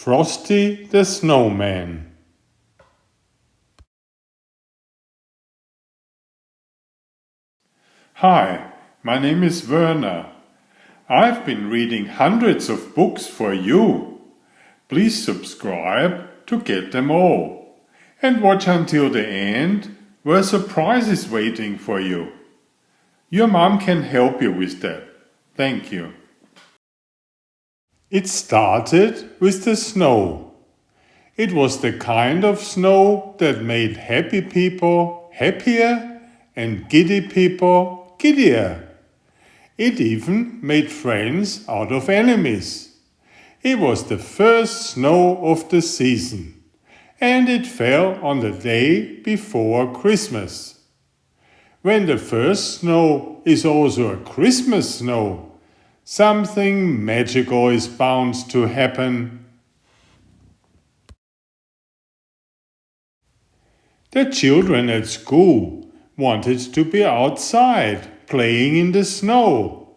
Frosty the Snowman. Hi, my name is Werner. I've been reading hundreds of books for you. Please subscribe to get them all. And watch until the end, where a surprise is waiting for you. Your mom can help you with that. Thank you. It started with the snow. It was the kind of snow that made happy people happier and giddy people giddier. It even made friends out of enemies. It was the first snow of the season, and it fell on the day before Christmas. When the first snow is also a Christmas snow, something magical is bound to happen. The children at school wanted to be outside playing in the snow.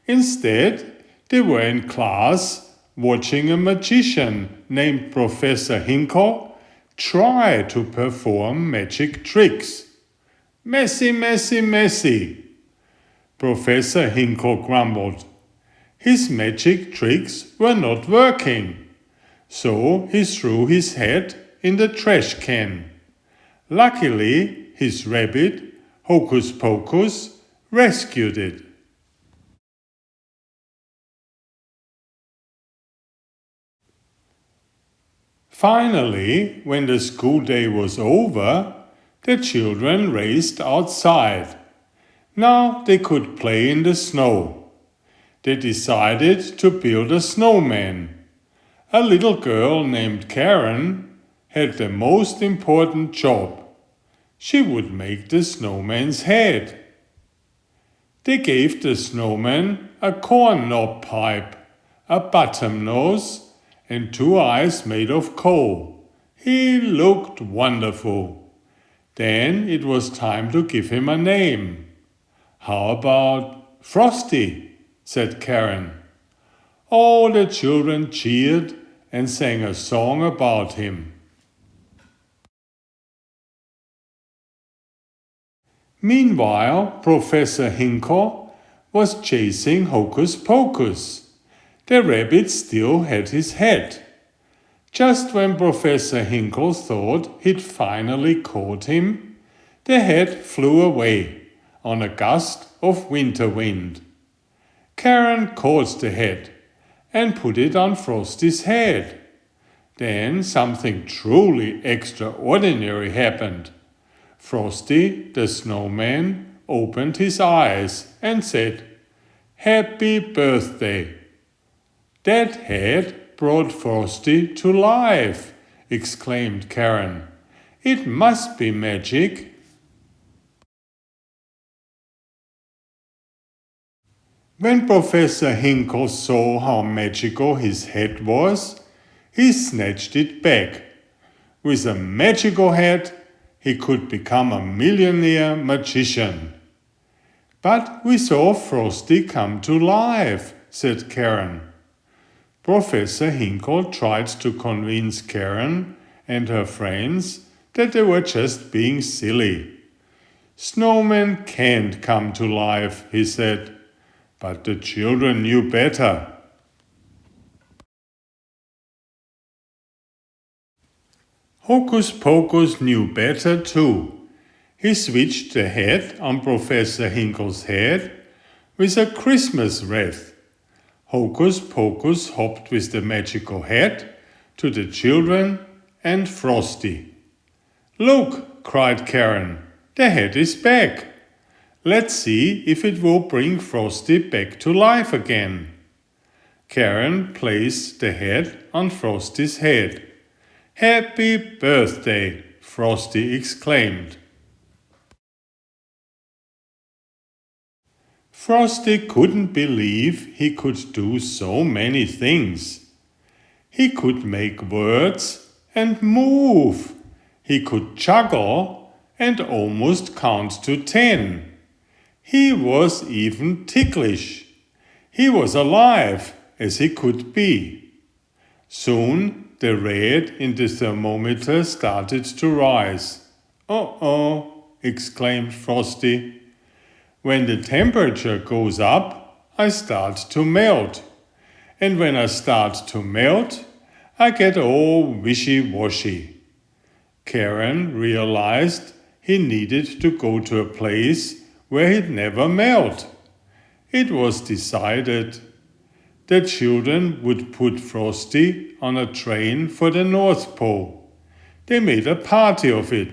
Instead, they were in class watching a magician named Professor Hinkle try to perform magic tricks. Messy, messy, messy, Professor Hinkle grumbled. His magic tricks were not working, so he threw his head in the trash can. Luckily, his rabbit, Hocus Pocus, rescued it. Finally, when the school day was over, the children raced outside. Now they could play in the snow. They decided to build a snowman. A little girl named Karen had the most important job. She would make the snowman's head. They gave the snowman a corn knob pipe, a bottom nose, and 2 eyes made of coal. He looked wonderful. Then it was time to give him a name. How about Frosty? Said Karen. All the children cheered and sang a song about him. Meanwhile, Professor Hinkle was chasing Hocus Pocus. The rabbit still had his head. Just when Professor Hinkle thought he'd finally caught him, the head flew away on a gust of winter wind. Karen caught the head and put it on Frosty's head. Then something truly extraordinary happened. Frosty the Snowman opened his eyes and said, "Happy birthday!" That head brought Frosty to life, exclaimed Karen. It must be magic. When Professor Hinkle saw how magical his head was, he snatched it back. With a magical head, he could become a millionaire magician. But we saw Frosty come to life, said Karen. Professor Hinkle tried to convince Karen and her friends that they were just being silly. Snowmen can't come to life, he said. But the children knew better. Hocus Pocus knew better too. He switched the head on Professor Hinkle's head with a Christmas wreath. Hocus Pocus hopped with the magical head to the children and Frosty. Look, cried Karen, the head is back. Let's see if it will bring Frosty back to life again. Karen placed the head on Frosty's head. Happy birthday, Frosty exclaimed. Frosty couldn't believe he could do so many things. He could make words and move. He could juggle and almost count to 10. He was even ticklish. He was alive as he could be. Soon the read in the thermometer started to rise. "Uh-oh," exclaimed Frosty. "When the temperature goes up, I start to melt. And when I start to melt, I get all wishy-washy." Karen realized he needed to go to a place where he'd never melt. It was decided. The children would put Frosty on a train for the North Pole. They made a party of it.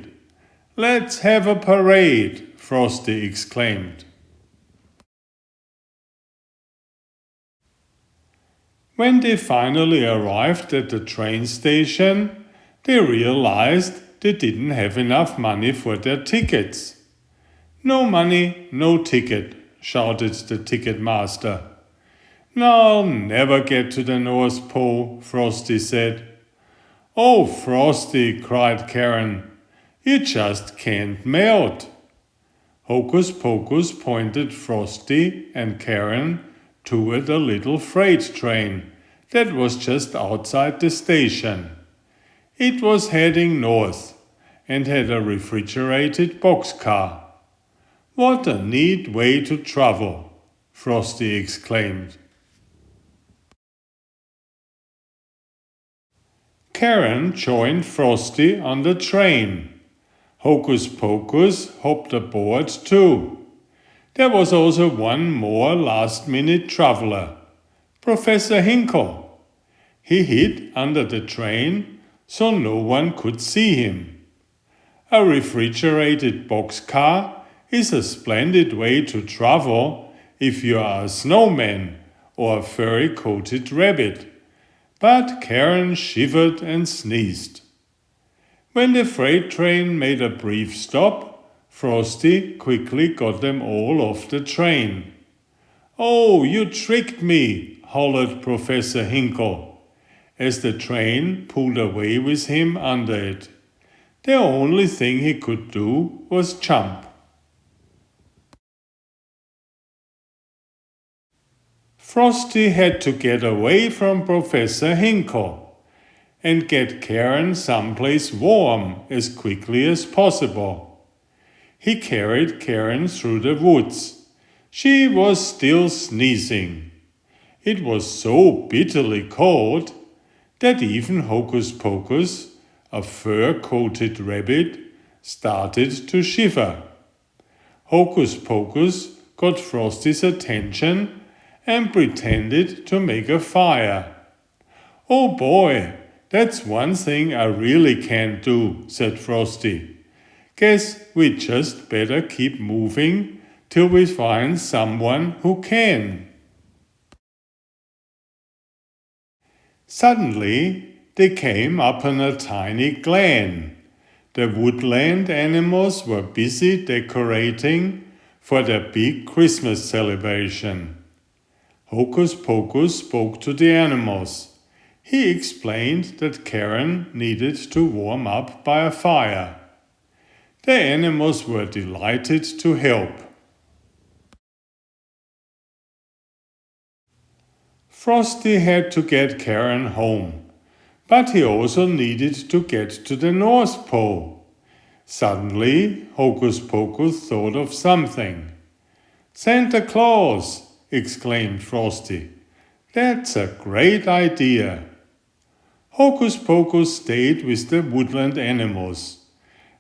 "Let's have a parade," Frosty exclaimed. When they finally arrived at the train station, they realized they didn't have enough money for their tickets. "No money, no ticket," shouted the ticket master. "Now I'll never get to the North Pole," Frosty said. "Oh, Frosty," cried Karen, "you just can't melt." Hocus Pocus pointed Frosty and Karen toward a little freight train that was just outside the station. It was heading north and had a refrigerated boxcar. "What a neat way to travel," Frosty exclaimed. Karen joined Frosty on the train. Hocus Pocus hopped aboard too. There was also one more last-minute traveler, Professor Hinkle. He hid under the train so no one could see him. A refrigerated boxcar is a splendid way to travel if you are a snowman or a furry-coated rabbit. But Karen shivered and sneezed. When the freight train made a brief stop, Frosty quickly got them all off the train. "Oh, you tricked me," hollered Professor Hinkle, as the train pulled away with him under it. The only thing he could do was jump. Frosty had to get away from Professor Hinkle and get Karen someplace warm as quickly as possible. He carried Karen through the woods. She was still sneezing. It was so bitterly cold that even Hocus Pocus, a fur-coated rabbit, started to shiver. Hocus Pocus got Frosty's attention and pretended to make a fire. "Oh boy, that's one thing I really can't do," said Frosty. "Guess we just better keep moving till we find someone who can." Suddenly, they came upon a tiny glen. The woodland animals were busy decorating for their big Christmas celebration. Hocus Pocus spoke to the animals. He explained that Karen needed to warm up by a fire. The animals were delighted to help. Frosty had to get Karen home, but he also needed to get to the North Pole. Suddenly, Hocus Pocus thought of something. "Santa Claus!" exclaimed Frosty. "That's a great idea." Hocus Pocus stayed with the woodland animals.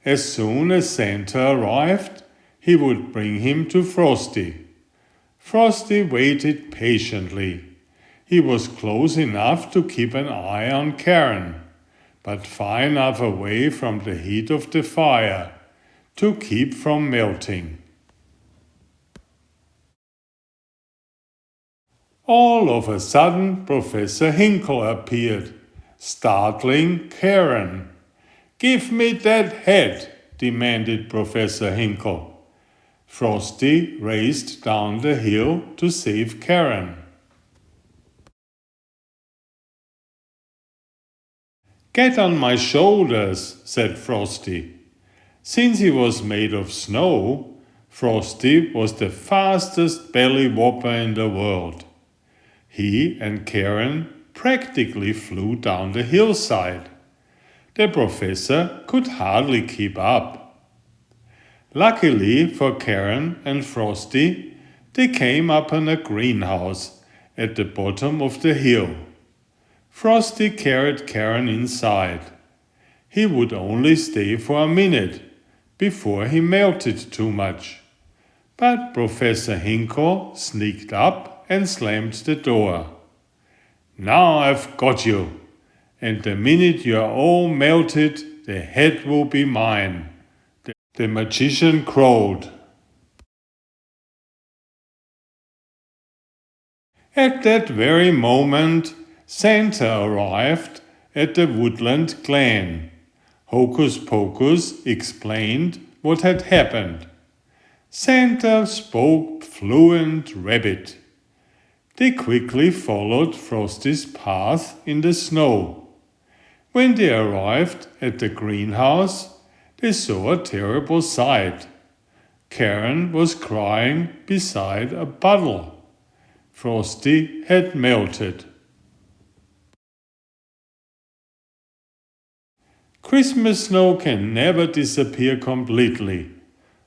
As soon as Santa arrived, he would bring him to Frosty. Frosty waited patiently. He was close enough to keep an eye on Karen, but far enough away from the heat of the fire to keep from melting. All of a sudden, Professor Hinkle appeared, startling Karen. "Give me that hat," demanded Professor Hinkle. Frosty raced down the hill to save Karen. "Get on my shoulders," said Frosty. Since he was made of snow, Frosty was the fastest belly whopper in the world. He and Karen practically flew down the hillside. The professor could hardly keep up. Luckily for Karen and Frosty, they came upon a greenhouse at the bottom of the hill. Frosty carried Karen inside. He would only stay for a minute before he melted too much. But Professor Hinkle sneaked up and slammed the door. "Now I've got you, and the minute you're all melted, the head will be mine," the magician crowed. At that very moment, Santa arrived at the woodland glen. Hocus Pocus explained what had happened. Santa spoke fluent rabbit. They quickly followed Frosty's path in the snow. When they arrived at the greenhouse, they saw a terrible sight. Karen was crying beside a puddle. Frosty had melted. "Christmas snow can never disappear completely,"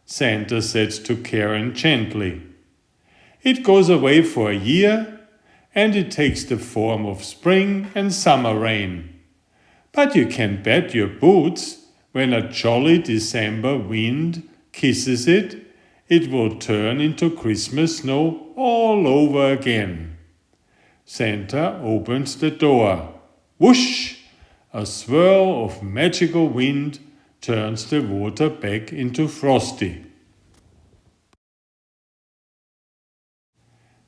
Santa said to Karen gently. "It goes away for a year, and it takes the form of spring and summer rain. But you can bet your boots, when a jolly December wind kisses it, it will turn into Christmas snow all over again." Santa opened the door. Whoosh! A swirl of magical wind turns the water back into Frosty.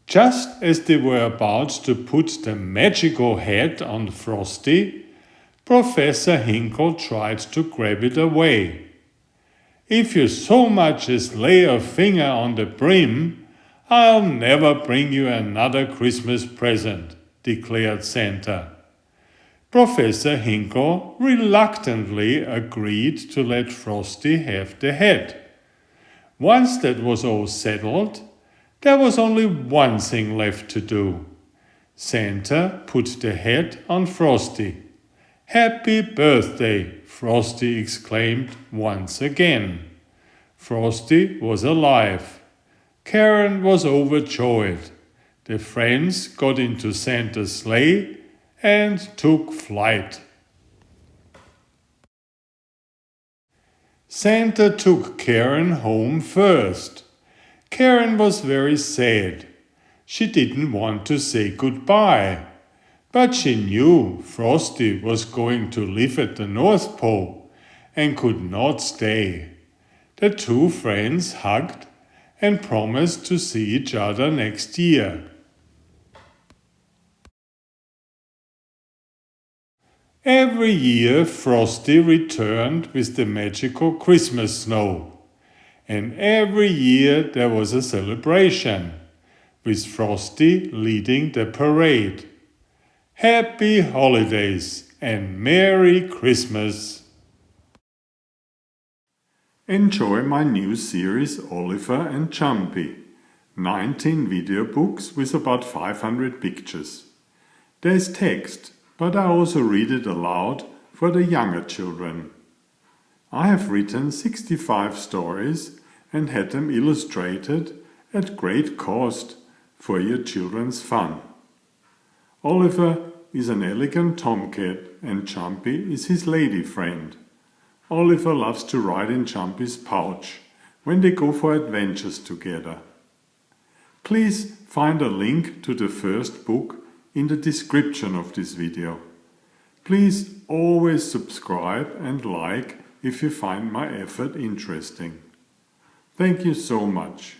Just as they were about to put the magical hat on Frosty, Professor Hinkle tried to grab it away. "If you so much as lay a finger on the brim, I'll never bring you another Christmas present," declared Santa. Professor Hinkle reluctantly agreed to let Frosty have the hat. Once that was all settled, there was only one thing left to do. Santa put the hat on Frosty. "Happy birthday!" Frosty exclaimed once again. Frosty was alive. Karen was overjoyed. The friends got into Santa's sleigh and took flight. Santa took Karen home first. Karen was very sad. She didn't want to say goodbye, but she knew Frosty was going to live at the North Pole and could not stay. The two friends hugged and promised to see each other next year. Every year Frosty returned with the magical Christmas snow. And every year there was a celebration, with Frosty leading the parade. Happy holidays and Merry Christmas! Enjoy my new series Oliver and Jumpy. 19 video books with about 500 pictures. There's text, but I also read it aloud for the younger children. I have written 65 stories and had them illustrated at great cost for your children's fun. Oliver is an elegant tomcat and Jumpy is his lady friend. Oliver loves to ride in Jumpy's pouch when they go for adventures together. Please find a link to the first book in the description of this video. Please always subscribe and like if you find my effort interesting. Thank you so much.